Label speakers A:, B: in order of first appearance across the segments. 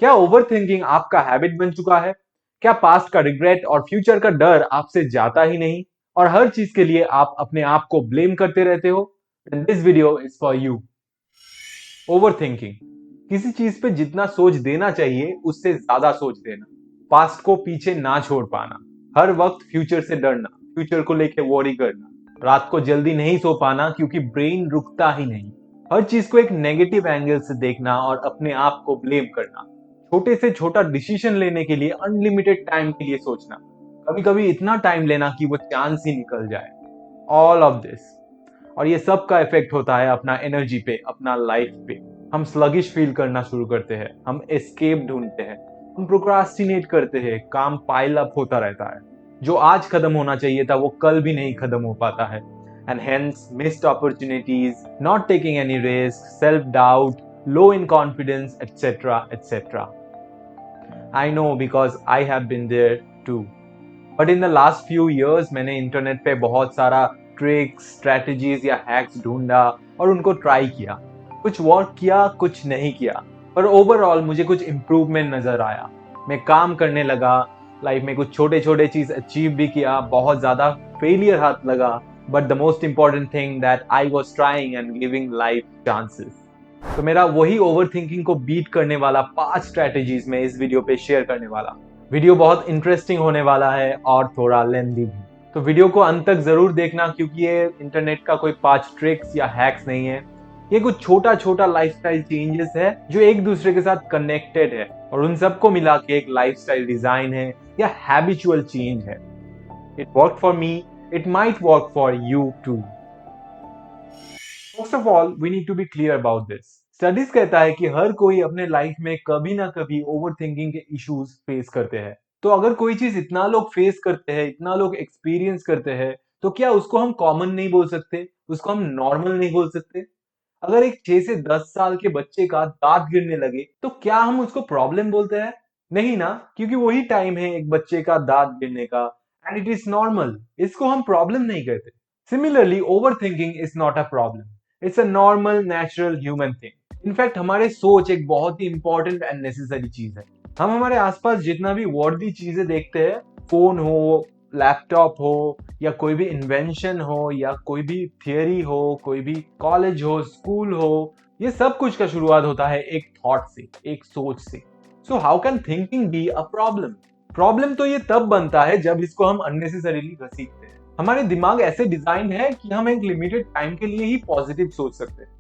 A: क्या ओवरथिंकिंग आपका हैबिट बन चुका है? क्या पास्ट का रिग्रेट और फ्यूचर का डर आपसे जाता ही नहीं और हर चीज के लिए आप अपने आप को ब्लेम करते रहते हो? Then this video is for you. Overthinking किसी चीज पे जितना सोच देना चाहिए उससे ज्यादा सोच देना, पास्ट को पीछे ना छोड़ पाना, हर वक्त फ्यूचर से डरना, फ्यूचर को लेके वॉरी करना, रात को जल्दी नहीं सो पाना क्योंकि ब्रेन रुकता ही नहीं, हर चीज को एक नेगेटिव एंगल से देखना और अपने आप को ब्लेम करना, छोटे से छोटा डिसीजन लेने के लिए अनलिमिटेड टाइम के लिए सोचना, कभी कभी इतना टाइम लेना कि वो चांस ही निकल जाए। ऑल ऑफ दिस और ये सब का इफेक्ट होता है अपना एनर्जी पे, अपना लाइफ पे। हम स्लगिश फील करना शुरू करते हैं, हम एस्केप ढूंढते हैं, हम प्रोक्रास्टिनेट करते हैं, काम पाइल अप होता रहता है, जो आज खत्म होना चाहिए था वो कल भी नहीं खत्म हो पाता है। And hence missed opportunities, not taking any risk, self doubt, low in confidence, etcetera etcetera. I know because I have been there too. But in the last few years मैंने इंटरनेट पे बहुत सारा ट्रिक्स, स्ट्रेटजीज या hacks ढूंढा और उनको try किया। कुछ वर्क किया, कुछ नहीं किया, पर ओवरऑल मुझे कुछ इम्प्रूवमेंट नजर आया। मैं काम करने लगा, लाइफ में कुछ छोटे छोटे चीज अचीव भी किया, बहुत ज्यादा फेलियर हाथ लगा, but the most important thing that I was trying and giving life chances. तो मेरा वही ओवर थिंकिंग को बीट करने वाला 5 स्ट्रेटेजीज में इस वीडियो पे शेयर करने वाला। वीडियो बहुत इंटरेस्टिंग होने वाला है और थोड़ा लेंथी भी, तो वीडियो को अंत तक जरूर देखना क्योंकि ये इंटरनेट का कोई 5 ट्रिक्स या हैक्स नहीं है। ये कुछ छोटा छोटा लाइफस्टाइल चेंजेस है जो एक दूसरे के साथ कनेक्टेड है और उन सबको मिला के एक लाइफस्टाइल डिजाइन है या हैबिचुअल चेंज है। It work for me, it might work for you too. First of all we need to be clear about this. Studies कहता है कि हर कोई अपने लाइफ में कभी ना कभी ओवरथिंकिंग के इश्यूज फेस करते हैं। तो अगर कोई चीज इतना लोग फेस करते हैं, इतना लोग एक्सपीरियंस करते हैं, तो क्या उसको हम कॉमन नहीं बोल सकते, उसको हम नॉर्मल नहीं बोल सकते? अगर एक 6 से 10 साल के बच्चे का दांत गिरने लगे तो क्या हम उसको प्रॉब्लम बोलते हैं? नहीं ना, क्योंकि वही टाइम है एक बच्चे का दांत गिरने का एंड इट इज नॉर्मल, इसको हम प्रॉब्लम नहीं कहते। Similarly overthinking is not a problem, it's a normal natural human thing. In fact हमारे सोच एक बहुत ही इंपॉर्टेंट एंड नेसेसरी चीज है। हम हमारे आसपास जितना भी वर्ल्डली चीजें देखते हैं, फोन हो, लैपटॉप हो, या कोई भी इन्वेंशन हो, या कोई भी थियरी हो, कोई भी कॉलेज हो, स्कूल हो, ये सब कुछ का शुरुआत होता है एक थॉट से, एक सोच से। So how can thinking be a problem? Problem तो ये तब बनता है जब इसको हम अननेसेसरीली घसीटते हैं। हमारे दिमाग ऐसे डिजाइन है कि हम एक लिमिटेड टाइम के लिए ही पॉजिटिव सोच सकते हैं।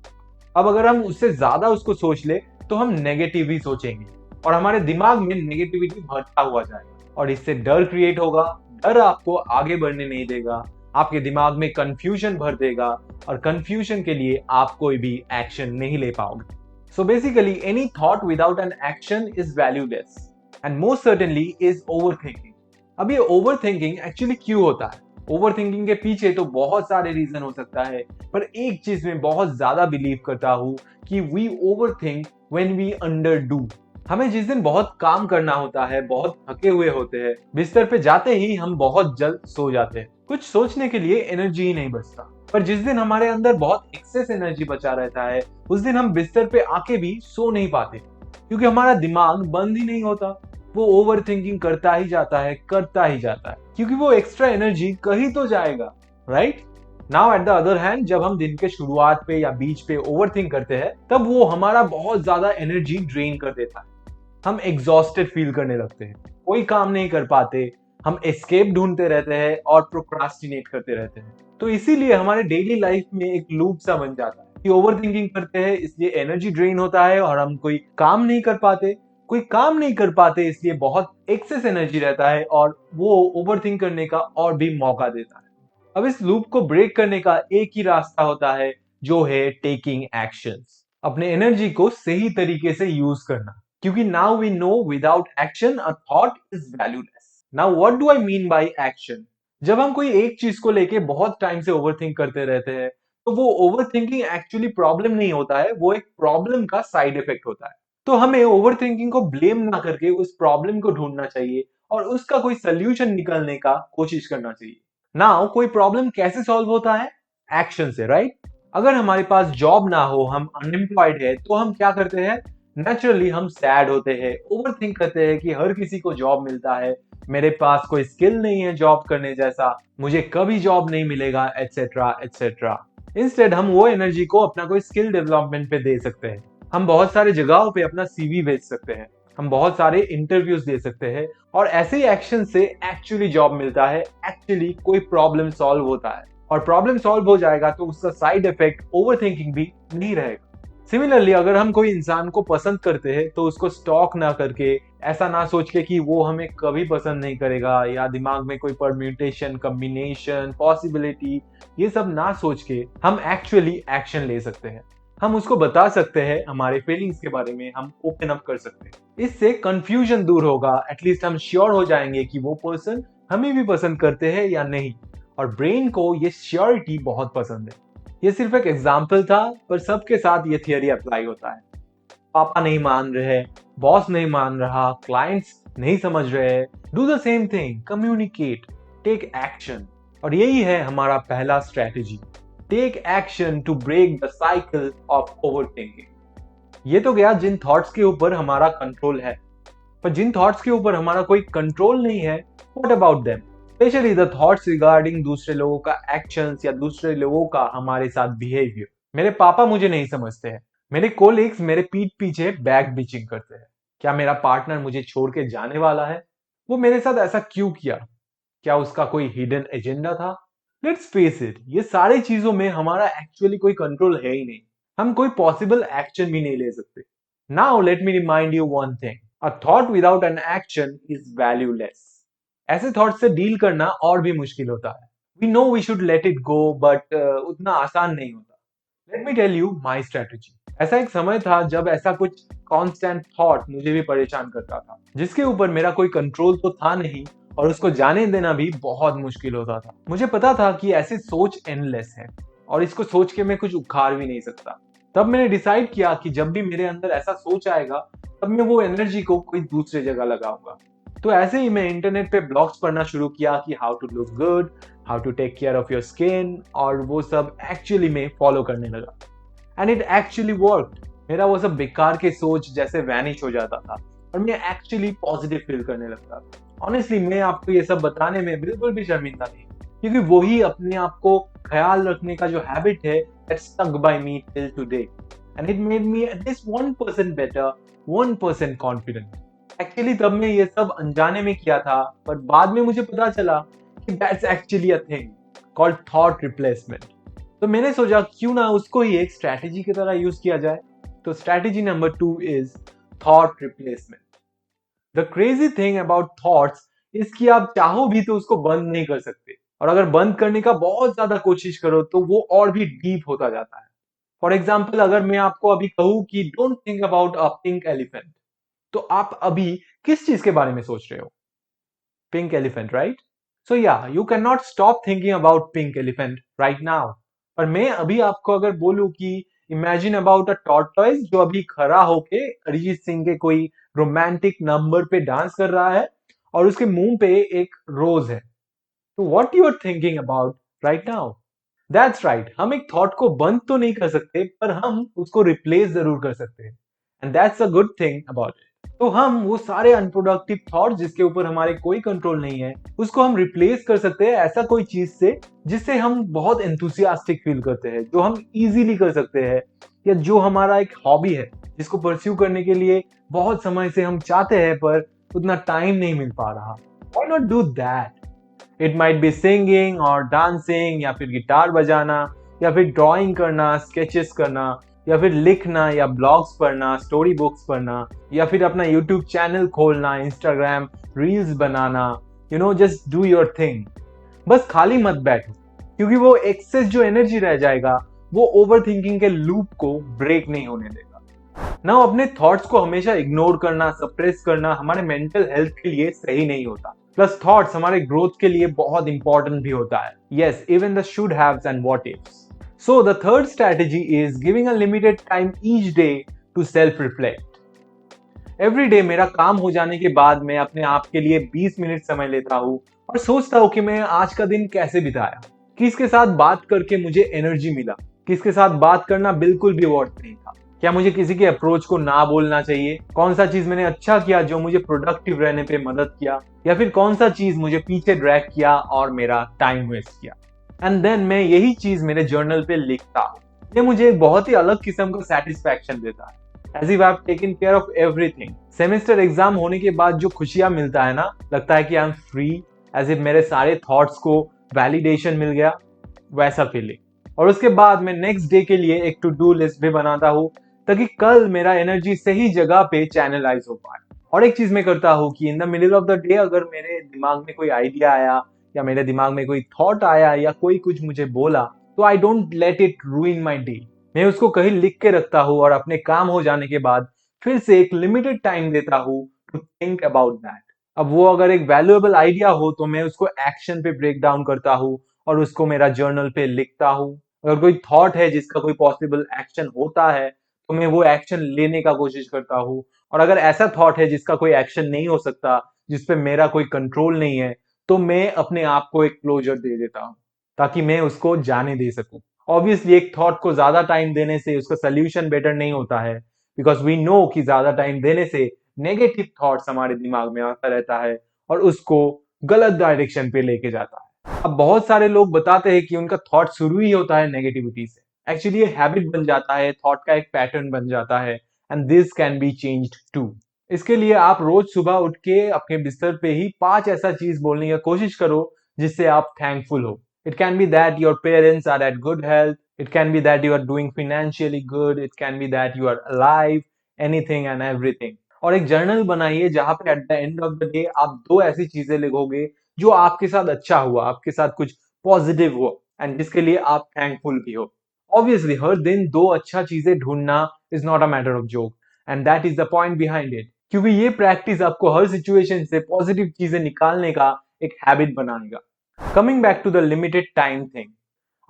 A: अब अगर हम उससे ज्यादा उसको सोच ले तो हम नेगेटिव ही सोचेंगे और हमारे दिमाग में नेगेटिविटी भरता हुआ जाएगा और इससे डर क्रिएट होगा। डर आपको आगे बढ़ने नहीं देगा, आपके दिमाग में कंफ्यूजन भर देगा और कंफ्यूजन के लिए आप कोई भी एक्शन नहीं ले पाओगे। So basically any thought without an action is valueless and most certainly is overthinking. अब ये ओवरथिंकिंग एक्चुअली क्यों होता है? ओवरथिंकिंग के पीछे तो बहुत सारे रीजन हो सकता है, पर एक चीज में बहुत ज्यादा बिलीव करता हूं कि वी ओवरथिंक व्हेन वी अंडरडू। हमें जिस दिन बहुत काम करना होता है, बहुत थके हुए होते हैं, बिस्तर पे जाते ही हम बहुत जल्द सो जाते हैं, कुछ सोचने के लिए एनर्जी ही नहीं बचता। पर जिस दिन हमारे अंदर बहुत एक्सेस एनर्जी बचा रहता है, उस दिन हम बिस्तर पे आके भी सो नहीं पाते क्योंकि हमारा दिमाग बंद ही नहीं होता। वो ओवर थिंकिंग करता ही जाता है, करता ही जाता है, क्योंकि वो एक्स्ट्रा एनर्जी कहीं तो जाएगा, right? Now at the other hand, जब हम दिन के शुरुआत पे या बीच पे ओवर थिंक करते हैं तब वो हमारा बहुत ज्यादा एनर्जी ड्रेन कर देता है। हम एग्जॉस्टेड फील करने लगते हैं, कोई काम नहीं कर पाते, हम एस्केप ढूंढते रहते हैं और प्रोक्रास्टिनेट करते रहते हैं। तो इसीलिए हमारे डेली लाइफ में एक लूप सा बन जाता है कि ओवर थिंकिंग करते हैं इसलिए एनर्जी ड्रेन होता है और हम कोई काम नहीं कर पाते, कोई काम नहीं कर पाते इसलिए बहुत एक्सेस एनर्जी रहता है और वो ओवर थिंक करने का और भी मौका देता है। अब इस लूप को ब्रेक करने का एक ही रास्ता होता है, जो है टेकिंग एक्शंस, अपने एनर्जी को सही तरीके से यूज करना। क्योंकि now we know without action a thought is valueless. Now what do I mean by action? जब हम कोई एक चीज को लेके बहुत टाइम से ओवरथिंक करते रहते हैं तो वो ओवरथिंकिंग एक्चुअली प्रॉब्लम नहीं होता है, वो एक प्रॉब्लम का साइड इफेक्ट होता है। तो हमें ओवरथिंकिंग को ब्लेम ना करके उस प्रॉब्लम को ढूंढना चाहिए और उसका कोई सोल्यूशन निकालने का कोशिश करना चाहिए। नाउ कोई प्रॉब्लम कैसे सॉल्व होता है? एक्शन से, राइट? अगर हमारे पास जॉब ना हो, हम अनएम्प्लॉयड है, तो हम क्या करते हैं? नेचुरली हम सैड होते हैं, ओवर थिंक करते हैं कि हर किसी को जॉब मिलता है, मेरे पास कोई स्किल नहीं है जॉब करने जैसा, मुझे कभी जॉब नहीं मिलेगा, एटसेट्रा एटसेट्रा। इंस्टेड हम वो एनर्जी को अपना कोई स्किल डेवलपमेंट पे दे सकते हैं। हम बहुत सारे जगहों पे अपना सीवी भेज सकते हैं, हम बहुत सारे इंटरव्यूज दे सकते हैं, और ऐसे ही एक्शन से एक्चुअली जॉब मिलता है, एक्चुअली कोई प्रॉब्लम सॉल्व होता है। और प्रॉब्लम सॉल्व हो जाएगा तो उसका साइड इफेक्ट ओवर थिंकिंग भी नहीं रहेगा। सिमिलरली अगर हम कोई इंसान को पसंद करते हैं तो उसको स्टॉक ना करके, ऐसा ना सोच के कि वो हमें कभी पसंद नहीं करेगा, या दिमाग में कोई परम्यूटेशन, कॉम्बिनेशन, पॉसिबिलिटी, ये सब ना सोच के हम एक्चुअली एक्शन ले सकते हैं। हम उसको बता सकते हैं हमारे फीलिंग्स के बारे में, हम ओपन अप कर सकते हैं। इससे कंफ्यूजन दूर होगा, एटलीस्ट हम श्योर हो जाएंगे कि वो पर्सन हमें भी पसंद करते हैं या नहीं। और ब्रेन को ये श्योरिटी बहुत पसंद है। ये सिर्फ एक एग्जाम्पल था, पर सबके साथ ये थियरी अप्लाई होता है। पापा नहीं मान रहे, बॉस नहीं मान रहा, क्लाइंट्स नहीं समझ रहे, do the same thing, communicate, take action. और यही है हमारा पहला strategy, take action to break the cycle of overthinking. ये तो गया जिन थॉट्स के ऊपर हमारा कंट्रोल है, पर जिन थॉट्स के ऊपर हमारा कोई कंट्रोल नहीं है, what about them? Specially the thoughts regarding दूसरे लोगों का एक्शंस या दूसरे लोगों का हमारे साथ बिहेवियर। मेरे पापा मुझे नहीं समझते हैं, मेरे कोलिग्स मेरे पीठ पीछे बैक बिचिंग करते हैं, क्या मेरा पार्टनर मुझे छोड़ के जाने वाला है, वो मेरे साथ ऐसा क्यों किया, क्या उसका कोई हिडन एजेंडा था? लेट्स फेस इट, ये सारी चीजों में हमारा एक्चुअली कोई कंट्रोल है ही नहीं। हम कोई पॉसिबल एक्शन भी नहीं ले सकते। Now let me remind you one thing, a thought without an action is valueless. ऐसे थॉट से डील करना और भी मुश्किल होता है। We know we should let it go, but उतना आसान नहीं होता। Let me tell you my strategy. ऐसा एक समय था जब ऐसा कुछ कॉन्स्टेंट थॉट मुझे भी परेशान करता था, जिसके ऊपर मेरा कोई कंट्रोल तो था नहीं, और उसको जाने देना भी बहुत मुश्किल होता था। मुझे पता था कि ऐसी सोच एंडलेस है, और इसको सोच के मैं कुछ उखाड़ भी नहीं सकता। तब मैंने डिसाइड किया कि जब भी मेरे अंदर ऐसा सोच आएगा, तब मैं वो एनर्जी को कोई दूसरी जगह लगाऊंगा। तो ऐसे ही मैं इंटरनेट पे ब्लॉग्स पढ़ना शुरू किया कि how to look good, how to take care of your skin, और वो सब एक्चुअली में फॉलो करने लगा। And it actually worked. मेरा वो सब बेकार के सोच जैसे वैनिश हो जाता था, और मैं एक्चुअली पॉजिटिव फील करने लगता था। ऑनेस्टली मैं आपको ये सब बताने में बिल्कुल भी शर्मिंदा नहीं, क्योंकि वही अपने आप को ख्याल रखने का जो हैबिट है, that stuck by me till today, and it made me at least 1% better, 1% confident. Actually तब मैं ये सब अनजाने में किया था, पर बाद में मुझे पता चला कि that's actually a thing called thought replacement. तो मैंने सोचा क्यों ना उसको ही एक स्ट्रैटेजी की तरह यूज किया जाए। तो strategy number 2 is thought replacement. The crazy thing about thoughts is कि आप चाहो भी तो उसको बंद नहीं कर सकते, और अगर बंद करने का बहुत ज्यादा कोशिश करो तो वो और भी डीप होता जाता है। फॉर एग्जाम्पल, अगर मैं आपको अभी कहूं कि don't think about a pink elephant, तो आप अभी किस चीज के बारे में सोच रहे हो? Pink elephant, right? So yeah, you can not stop thinking about pink elephant right now. पर मैं अभी आपको अगर बोलूं कि इमेजिन अबाउट अ टॉर्टॉइज जो अभी खड़ा होके अरिजीत सिंह के कोई रोमांटिक नंबर पे डांस कर रहा है, और उसके मुंह पे एक रोज है, तो what you are thinking about right now? That's right, हम एक थॉट को बंद तो नहीं कर सकते, पर हम उसको रिप्लेस जरूर कर सकते हैं, and that's a good thing about it. तो हम वो सारे अनप्रोडक्टिव थॉट जिसके ऊपर हमारे कोई कंट्रोल नहीं है, उसको हम रिप्लेस कर सकते हैं ऐसा कोई चीज से जिससे हम बहुत एंथुसियास्टिक फील करते हैं, जो हम इजीली कर सकते हैं, या जो हमारा एक हॉबी है जिसको परस्यू करने के लिए बहुत समय से हम चाहते हैं, पर उतना टाइम नहीं मिल पा रहा। Why not do that? It might be singing और डांसिंग, या फिर गिटार बजाना, या फिर ड्राइंग करना, स्केचेस करना, या फिर लिखना, या ब्लॉग्स पढ़ना, स्टोरी बुक्स पढ़ना, या फिर अपना यूट्यूब चैनल खोलना, Instagram reels banana. Just do your thing. बस खाली मत बैठो, क्योंकि वो एक्सेस जो एनर्जी रह जाएगा, वो ओवर थिंकिंग के लूप को ब्रेक नहीं होने देगा। ना अपने थॉट्स को हमेशा इग्नोर करना, सप्रेस करना हमारे मेंटल हेल्थ के लिए सही नहीं होता। प्लस थॉट्स हमारे ग्रोथ के लिए बहुत इंपॉर्टेंट भी होता है। Yes, even the should haves and what ifs. So the third strategy is giving a limited time each day to self reflect. Every day मेरा काम हो जाने के बाद मैं अपने आप के लिए 20 मिनट समय लेता हूँ, और सोचता हूँ कि मैं आज का दिन कैसे बिताया, किसके साथ बात करके मुझे एनर्जी मिला, किसके साथ बात करना बिल्कुल भी वर्थ नहीं था, क्या मुझे किसी के अप्रोच को ना बोलना चाहिए? कौन सा चीज मैंने अच्छा किया जो मुझे प्रोडक्टिव रहने पे मदद किया, या फिर कौन सा चीज मुझे पीछे ड्रैग किया और मेरा टाइम वेस्ट किया? एंड देन मैं यही चीज मेरे जर्नल पे लिखता हूँ। ये मुझे एक बहुत ही अलग किस्म का सेटिस्फैक्शन देता है, as if I have taken care of everything. Semester exam होने के बाद जो खुशियां मिलता है ना, लगता है कि I am free, as if मेरे सारे थॉट्स को वैलिडेशन मिल गया, वैसा फीलिंग। और उसके बाद मैं नेक्स्ट डे के लिए एक टू डू लिस्ट भी बनाता हूँ, ताकि कल मेरा एनर्जी सही जगह पे चैनलाइज हो पाए। और एक चीज मैं करता हूँ कि in the middle of the day अगर मेरे दिमाग में कोई आइडिया आया, या मेरे दिमाग में कोई थॉट आया, या कोई कुछ मुझे बोला, तो I don't let it रूइन my day. मैं उसको कहीं लिख के रखता हूँ और अपने काम हो जाने के बाद फिर से एक लिमिटेड टाइम देता हूँ टू थिंक अबाउट दैट। अब वो अगर एक वैल्यूएबल आइडिया हो तो मैं उसको एक्शन पे ब्रेक डाउन करता हूँ और उसको मेरा जर्नल पे लिखता हूँ। अगर कोई थॉट है जिसका कोई पॉसिबल एक्शन होता है तो मैं वो एक्शन लेने का कोशिश करता हूँ। और अगर ऐसा थॉट है जिसका कोई एक्शन नहीं हो सकता, जिसपे मेरा कोई कंट्रोल नहीं है, तो मैं अपने आप को एक क्लोजर दे देता हूँ, ताकि मैं उसको जाने दे सकूं। ऑब्वियसली एक थॉट को ज्यादा टाइम देने से उसका सोल्यूशन बेटर नहीं होता है, बिकॉज वी नो कि ज्यादा टाइम देने से नेगेटिव थॉट्स हमारे दिमाग में आता रहता है और उसको गलत डायरेक्शन पे लेके जाता है। अब बहुत सारे लोग बताते हैं कि उनका थॉट शुरू ही होता है नेगेटिविटी से। एक्चुअली ये हैबिट बन जाता है, थॉट का एक पैटर्न बन जाता है, and this can be changed too. इसके लिए आप रोज सुबह उठ के अपने बिस्तर पे ही 5 ऐसा चीज बोलने की कोशिश करो जिससे आप थैंकफुल हो। It can be that your parents are at good health, it can be that you are doing financially good, it can be that you are alive, anything and everything. और एक जर्नल बनाइए जहां पे at the end of the day आप 2 ऐसी चीजें लिखोगे जो आपके साथ अच्छा हुआ, आपके साथ कुछ पॉजिटिव हुआ, एंड जिसके लिए आप थैंकफुल भी हो। ऑब्वियसली हर दिन 2 अच्छा चीजें ढूंढना is not a matter of joke, and that is the point behind it. क्योंकि ये प्रैक्टिस आपको हर सिचुएशन से पॉजिटिव चीजें निकालने का एक हैबिट बनाएगा। Coming back to the limited time thing,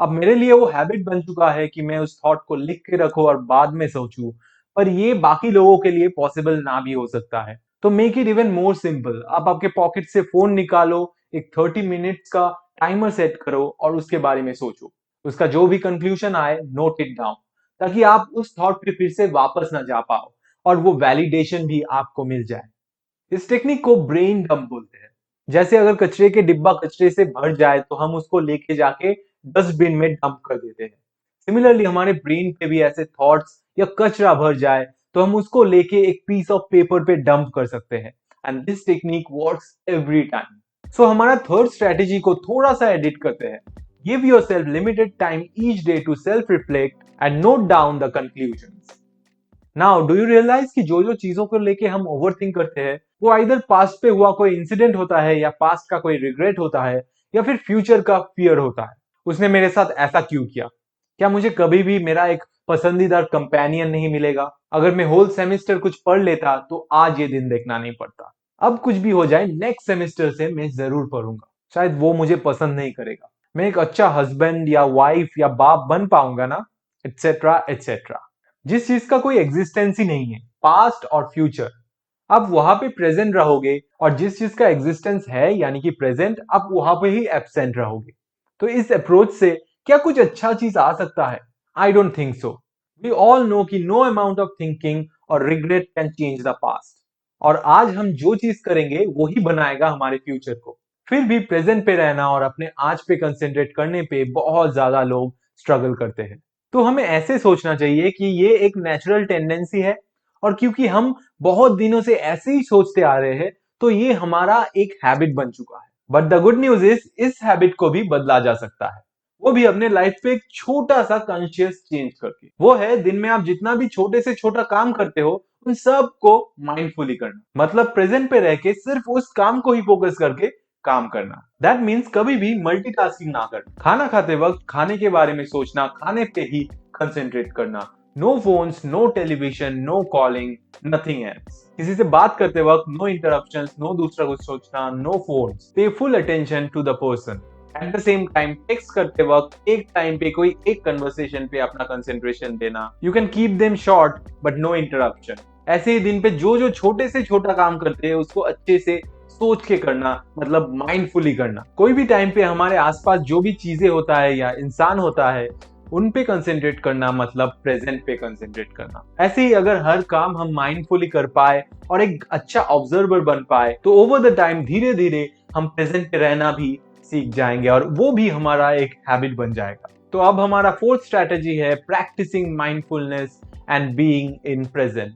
A: अब मेरे लिए वो हैबिट बन चुका है कि मैं उस थॉट को लिख के रखूं और बाद में सोचूं, पर ये बाकी लोगों के लिए पॉसिबल ना भी हो सकता है। तो make it even more simple. आप आपके पॉकेट से फोन निकालो, एक 30 मिनट्स का टाइमर सेट करो और उसके बारे में सोचो। उसका जो भी कंक्लूजन आए नोट इट डाउन, ताकि आप उस थॉट पे फिर से वापस ना जा पाओ और वो वैलिडेशन भी आपको मिल जाए। इस टेक्निक को ब्रेन डंप बोलते हैं। जैसे अगर कचरे के डिब्बा कचरे से भर जाए तो हम उसको लेके जाके डस्टबिन में डंप कर देते हैं। सिमिलरली हमारे ब्रेन पे भी ऐसे थॉट्स या कचरा भर जाए तो हम उसको लेके एक पीस ऑफ पेपर पे डंप कर सकते हैं, and this technique works every time. So हमारा थर्ड स्ट्रेटेजी को थोड़ा सा एडिट करते हैं। Give yourself limited time each day to self reflect and note down the conclusions. Now do you realise कि जो जो चीजों को लेके हम ओवरथिंक करते हैं वो आइदर पास्ट पे हुआ कोई इंसिडेंट होता है, या पास्ट का कोई रिग्रेट होता है, या फिर फ्यूचर का फियर होता है। उसने मेरे साथ ऐसा क्यों किया? क्या मुझे कभी भी मेरा एक पसंदीदा कंपेनियन नहीं मिलेगा? अगर मैं होल सेमेस्टर कुछ पढ़ लेता तो आज ये दिन देखना नहीं पड़ता। अब कुछ भी हो जाए नेक्स्ट सेमेस्टर से मैं जरूर पढ़ूंगा, शायद वो मुझे पसंद नहीं करेगा, मैं एक अच्छा हस्बैंड या वाइफ या बाप बन पाऊंगा ना, एटसेट्रा एटसेट्रा। जिस चीज का कोई एग्जिस्टेंस ही नहीं है, पास्ट और फ्यूचर, आप वहां पे प्रेजेंट रहोगे, और जिस चीज का एग्जिस्टेंस है यानी कि प्रेजेंट, आप वहां पे ही एब्सेंट रहोगे। तो इस अप्रोच से क्या कुछ अच्छा चीज आ सकता है? I don't think so. We all know कि नो अमाउंट ऑफ थिंकिंग और regret can change the past, और आज हम जो चीज करेंगे वही बनाएगा हमारे फ्यूचर को। फिर भी प्रेजेंट पे रहना और अपने आज पे कंसेंट्रेट करने पे बहुत ज्यादा लोग स्ट्रगल करते हैं। तो हमें ऐसे सोचना चाहिए कि ये एक नेचुरल टेंडेंसी है, और क्योंकि हम बहुत दिनों से ऐसे ही सोचते आ रहे हैं तो ये हमारा एक हैबिट बन चुका है। But the good news is इस हैबिट को भी बदला जा सकता है, वो भी अपने लाइफ पे एक छोटा सा कॉन्शियस चेंज करके। वो है दिन में आप जितना भी छोटे से छोटा काम करते हो उन सब को माइंडफुली करना, मतलब प्रेजेंट पे रह के सिर्फ उस काम को ही फोकस करके काम करना। दैट मीन्स कभी भी मल्टीटास्किंग ना करना। खाना खाते वक्त खाने के बारे में सोचना, खाने पे ही कंसेंट्रेट करना। No phones, no television, no calling, nothing else. किसी से बात करते वक्त नो इंटरप्शंस, नो दूसरा कुछ सोचना, no phones. Pay full attention to the person. At the same time text करते वक्त एक टाइम पे कोई एक कन्वर्सेशन पे अपना कंसेंट्रेशन देना। You can keep them short but no interruption. ऐसे ही दिन पे जो जो छोटे से छोटा काम करते हैं उसको अच्छे से सोच के करना, मतलब माइंडफुली करना। कोई भी टाइम पे हमारे आसपास जो भी चीजें होता है या इंसान होता है उन पे कंसेंट्रेट करना मतलब प्रेजेंट पे कंसेंट्रेट करना। ऐसे ही अगर हर काम हम माइंडफुली कर पाए और एक अच्छा ऑब्जर्वर बन पाए तो ओवर द टाइम धीरे धीरे हम प्रेजेंट पे रहना भी सीख जाएंगे और वो भी हमारा एक हैबिट बन जाएगा। तो अब हमारा फोर्थ स्ट्रैटेजी है practicing mindfulness and being in present.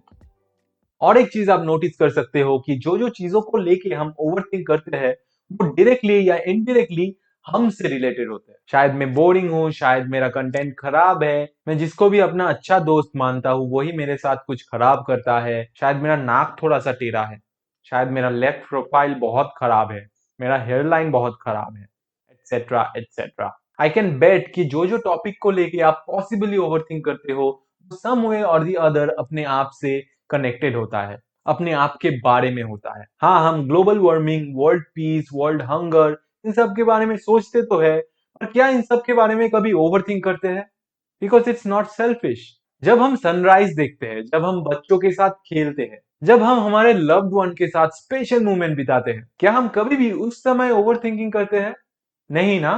A: और एक चीज आप नोटिस कर सकते हो कि जो जो चीजों को लेके हम ओवरथिंक करते हैं वो डायरेक्टली या इनडायरेक्टली हमसे रिलेटेड होते हैं। शायद मैं बोरिंग हूँ, शायद मेरा कंटेंट खराब है, मैं जिसको भी अपना अच्छा दोस्त मानता हूँ वही मेरे साथ कुछ खराब करता है, शायद मेरा नाक थोड़ा सा टेढ़ा है, शायद मेरा लेफ्ट प्रोफाइल बहुत खराब है, मेरा हेयरलाइन बहुत खराब है, etcetera etcetera. I can bet कि जो जो टॉपिक को लेके आप पॉसिबली ओवरथिंक करते हो सम वे और दी अदर अपने आप से कनेक्टेड होता है, अपने आप के बारे में होता है। हाँ, हम global warming, world peace, world hunger इन सब के बारे में सोचते तो है, पर क्या इन सब के बारे में कभी ओवरथिंक करते हैं? Because it's not selfish. जब हम सनराइज देखते हैं, जब हम बच्चों के साथ खेलते हैं, जब हम हमारे लव्ड वन के साथ स्पेशल मोमेंट बिताते हैं, क्या हम कभी भी उस समय ओवर थिंकिंग करते हैं? नहीं ना।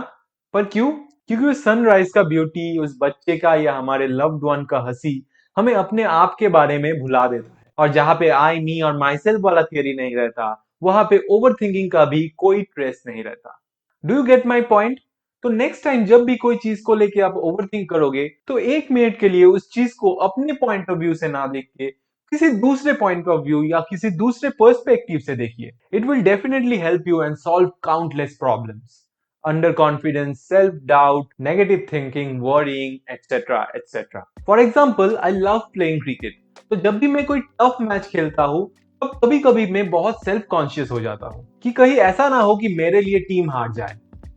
A: पर क्यों? क्योंकि उस सनराइज का ब्यूटी, उस बच्चे का या हमारे लव्ड वन का हंसी हमें अपने आप के बारे में भुला देता है। और जहां पे आई मी और माई सेल्फ वाला थियरी नहीं रहता, वहां पे ओवर थिंकिंग का भी कोई ट्रेस नहीं रहता। Do you get my point? तो नेक्स्ट टाइम जब भी कोई चीज को लेके आप ओवरथिंक करोगे तो 1 मिनट के लिए उस चीज को अपने पॉइंट ऑफ व्यू से ना देख के किसी दूसरे पॉइंट ऑफ व्यू या किसी दूसरे पर्सपेक्टिव से देखिए। It will definitely help you and solve countless problems. Under confidence, self doubt, negative thinking, warring, etcetera etcetera. For example, I love playing cricket. तो जब भी मैं कोई टफ मैच खेलता हूँ तब कभी कभी मैं बहुत सेल्फ कॉन्शियस हो जाता हूँ कि कहीं ऐसा ना हो कि मेरे लिए टीम हार जाए,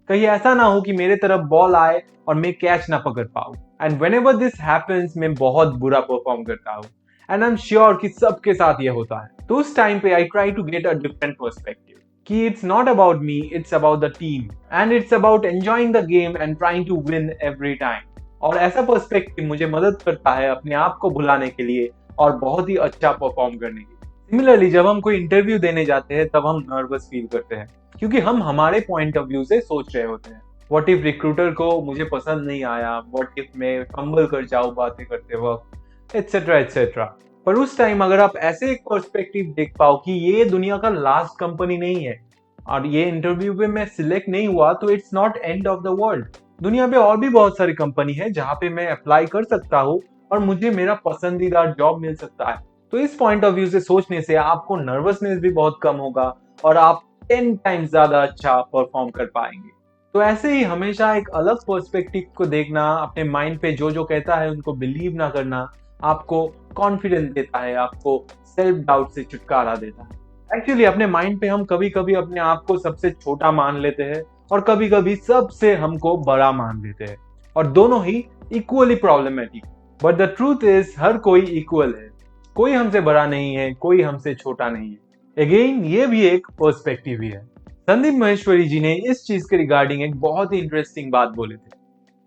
A: कहीं ऐसा ना हो कि मेरे तरफ बॉल आए और मैं कैच ना पकड़ पाऊं। And when ever this happens मैं बहुत बुरा परफॉर्म करता हूँ। एंड आई एम श्योर कि सबके साथ ये होता है। तो उस टाइम पे I try to get a different perspective कि it's not about me, it's about the team and it's about enjoying the game and trying to win every time. और ऐसा पर्सपेक्टिव मुझे मदद करता है अपने आप को भुलाने के लिए और बहुत ही अच्छा परफॉर्म करने के लिए। सिमिलरली जब हम कोई इंटरव्यू देने जाते हैं तब हम नर्वस फील करते हैं क्योंकि हम हमारे पॉइंट ऑफ व्यू से सोच रहे होते हैं। व्हाट इफ रिक्रूटर को मुझे पसंद नहीं आया, व्हाट इफ मैं फंबल कर जाऊं बातें करते वक्त, एटसेट्रा एटसेट्रा। पर उस टाइम अगर आप ऐसे एक पर्सपेक्टिव देख पाओ कि ये दुनिया का लास्ट कंपनी नहीं है और ये इंटरव्यू पे मैं सिलेक्ट नहीं हुआ तो it's not and of the world. दुनिया पे और भी बहुत सारी कंपनी है जहां पे मैं अप्लाई कर सकता हूँ और मुझे मेरा पसंदीदा जॉब मिल सकता है। तो इस पॉइंट ऑफ व्यू से सोचने से आपको नर्वसनेस भी बहुत कम होगा और आप 10 टाइम्स ज्यादा अच्छा परफॉर्म कर पाएंगे। तो ऐसे ही हमेशा एक अलग पर्सपेक्टिव को देखना, अपने माइंड पे जो जो कहता है उनको बिलीव ना करना आपको कॉन्फिडेंस देता है, आपको सेल्फ डाउट से छुटकारा देता है। एक्चुअली अपने माइंड पे हम कभी कभी अपने आप को सबसे छोटा मान लेते हैं और कभी कभी सबसे हमको बड़ा मान लेते हैं, और दोनों ही equally problematic. But the truth is हर कोई इक्वल है, कोई हमसे बड़ा नहीं है, कोई हमसे छोटा नहीं है। अगेन ये भी एक पर्सपेक्टिव ही है। संदीप महेश्वरी जी ने इस चीज के रिगार्डिंग एक बहुत ही इंटरेस्टिंग बात बोले थे।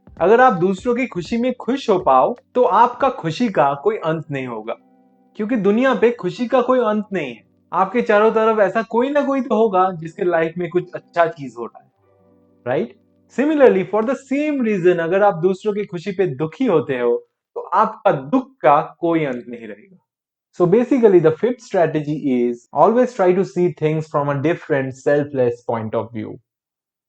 A: अगर आप दूसरों की खुशी में खुश हो पाओ तो आपका खुशी का कोई अंत नहीं होगा, क्योंकि दुनिया पे खुशी का कोई अंत नहीं है। आपके चारों तरफ ऐसा कोई ना कोई तो होगा जिसके लाइफ में कुछ अच्छा चीज हो रहा है, right? Similarly for the same reason अगर आप दूसरों की खुशी पे दुखी होते हो तो आपका दुख का कोई अंत नहीं रहेगा। So basically, the fifth strategy is always try to see things from a different selfless point of view.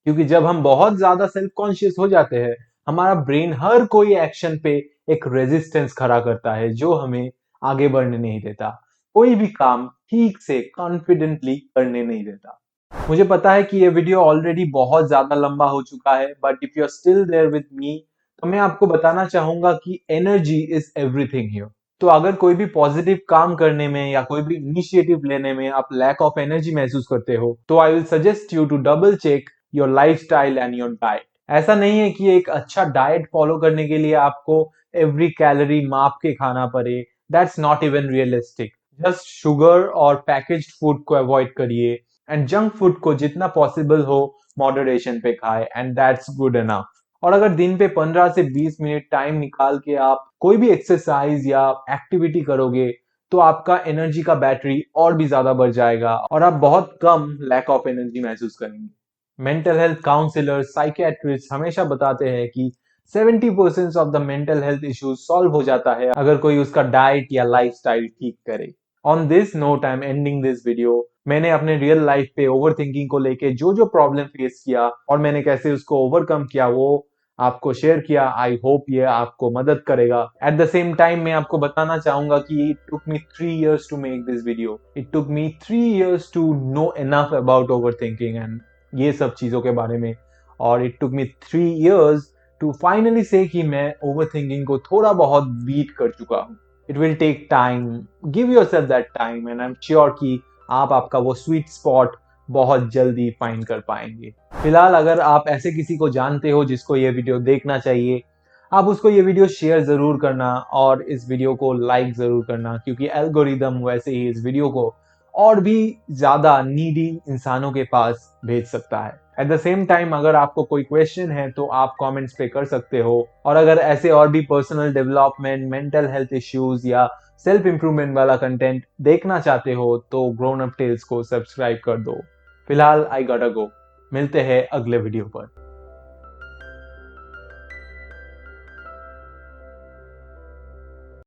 A: क्योंकि जब हम बहुत ज्यादा सेल्फ कॉन्शियस हो जाते हैं हमारा ब्रेन हर कोई एक्शन पे एक रेजिस्टेंस खड़ा करता है जो हमें आगे बढ़ने नहीं देता, कोई भी काम ठीक से कॉन्फिडेंटली करने नहीं देता। मुझे पता है कि ये वीडियो ऑलरेडी बहुत ज्यादा लंबा हो चुका है, but if you are still there with me तो मैं आपको बताना चाहूंगा कि एनर्जी इज एवरीथिंग हियर। तो अगर कोई भी पॉजिटिव काम करने में या कोई भी इनिशिएटिव लेने में आप लैक ऑफ एनर्जी महसूस करते हो तो I will suggest you to double check your lifestyle and your diet. ऐसा नहीं है कि एक अच्छा डाइट फॉलो करने के लिए आपको एवरी कैलोरी माप के खाना पड़े, that's not even realistic. Just sugar और पैकेज्ड फूड को अवॉइड करिए एंड जंक फूड को जितना पॉसिबल हो मॉडरेशन पे खाए एंड दैट्स गुड एनफ। और अगर दिन पे 15 से 20 मिनट टाइम निकाल के आप कोई भी एक्सरसाइज या एक्टिविटी करोगे तो आपका एनर्जी का बैटरी और भी ज्यादा बढ़ जाएगा और आप बहुत कम लैक ऑफ एनर्जी महसूस करेंगे। मेंटल हेल्थ काउंसलर, साइकियाट्रिस्ट हमेशा बताते हैं कि 70% of the mental health issues solve हो जाता है अगर कोई उसका डाइट या लाइफस्टाइल ठीक करे। On this note I am ending this video. मैंने अपने रियल लाइफ पे ओवर थिंकिंग को लेके जो जो प्रॉब्लम फेस किया और मैंने कैसे उसको ओवरकम किया वो आपको शेयर किया। आई होप ये आपको मदद करेगा। एट द सेम टाइम मैं आपको बताना चाहूंगा कि it took me 3 years to make this video. It took me 3 years to know enough about over thinking and ये सब चीजों के बारे में। और it took me 3 years to finally say कि मैं ओवर थिंकिंग को थोड़ा बहुत बीट कर चुका हूँ। It will take time, give yourself that time and I am sure कि आप आपका वो स्वीट स्पॉट बहुत जल्दी फाइंड कर पाएंगे। फिलहाल अगर आप ऐसे किसी को जानते हो जिसको ये वीडियो देखना चाहिए, आप उसको ये वीडियो शेयर जरूर करना और इस वीडियो को लाइक जरूर करना, क्योंकि एल्गोरिदम वैसे ही इस वीडियो को और भी ज्यादा नीडी इंसानों के पास भेज सकता है। एट द सेम टाइम अगर आपको कोई क्वेश्चन है तो आप कमेंट्स पे कर सकते हो। और अगर ऐसे और भी personal development, mental health issues या सेल्फ इंप्रूवमेंट वाला कंटेंट देखना चाहते हो तो ग्रोन अप टेल्स को सब्सक्राइब कर दो। फिलहाल आई गॉटा गो। मिलते हैं अगले वीडियो पर।